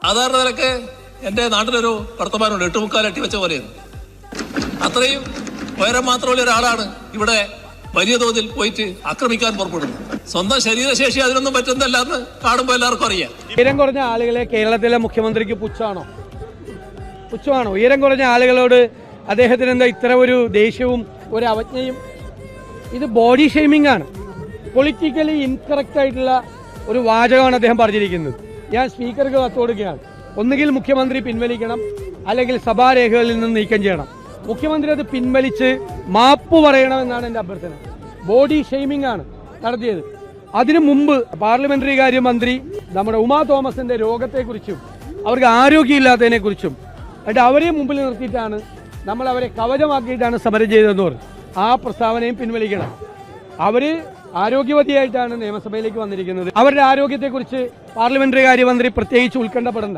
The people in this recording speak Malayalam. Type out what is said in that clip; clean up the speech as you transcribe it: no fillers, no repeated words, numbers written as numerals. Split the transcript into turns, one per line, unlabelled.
സാധാരണ നിലക്ക് എൻ്റെ നാട്ടിലൊരു വർത്തമാനമുണ്ട്, 8 അട്ടി വെച്ച പോലെയാണ്. അത്രയും ഉയരം മാത്രമുള്ള ഒരാളാണ് ഇവിടെ വലിയ തോതിൽ പോയിട്ട് ആക്രമിക്കാൻ പുറപ്പെടുന്നത്. സ്വന്തം ശരീരശേഷി അതിനൊന്നും പറ്റുന്നതല്ല എന്ന് കാണുമ്പോൾ എല്ലാവർക്കും അറിയാം.
ഉയരം കുറഞ്ഞ ആളുകളെ കേരളത്തിലെ മുഖ്യമന്ത്രിക്ക് പുച്ഛമാണോ? ഉയരം കുറഞ്ഞ ആളുകളോട് അദ്ദേഹത്തിന് എന്താ ഇത്ര ഒരു ദേഷ്യവും ഒരു അവജ്ഞയും? ഇത് ബോഡി ഷെയ്മിംഗ് ആണ്. പൊളിറ്റിക്കലി ഇൻകറക്റ്റ് ആയിട്ടുള്ള ഒരു വാചകമാണ് അദ്ദേഹം പറഞ്ഞിരിക്കുന്നത്. ഞാൻ സ്പീക്കർക്ക് കത്ത് കൊടുക്കുകയാണ്. ഒന്നുകിൽ മുഖ്യമന്ത്രി പിൻവലിക്കണം, അല്ലെങ്കിൽ സഭാരേഖകളിൽ നിന്ന് നീക്കം ചെയ്യണം. മുഖ്യമന്ത്രി അത് പിൻവലിച്ച് മാപ്പ് പറയണമെന്നാണ് എൻ്റെ അഭ്യർത്ഥന. ബോഡി ഷെയ്മിംഗ് ആണ് നടത്തിയത്. അതിനു മുമ്പ് പാർലമെന്ററി കാര്യ മന്ത്രി നമ്മുടെ ഉമാ തോമസിന്റെ രോഗത്തെക്കുറിച്ചും അവർക്ക് ആരോഗ്യമില്ലാത്തതിനെ കുറിച്ചും എന്നിട്ട് അവരെ മുമ്പിൽ നിർത്തിയിട്ടാണ് നമ്മൾ അവരെ കവചമാക്കിയിട്ടാണ് സമരം ചെയ്തതെന്ന് പറഞ്ഞു. ആ പ്രസ്താവനയും പിൻവലിക്കണം. അവര് ആരോഗ്യവതിയായിട്ടാണ് നിയമസഭയിലേക്ക് വന്നിരിക്കുന്നത്. അവരുടെ ആരോഗ്യത്തെക്കുറിച്ച് പാർലമെന്ററി കാര്യമന്ത്രി പ്രത്യേകിച്ച് ഉത്കണ്ഠപ്പെടേണ്ട.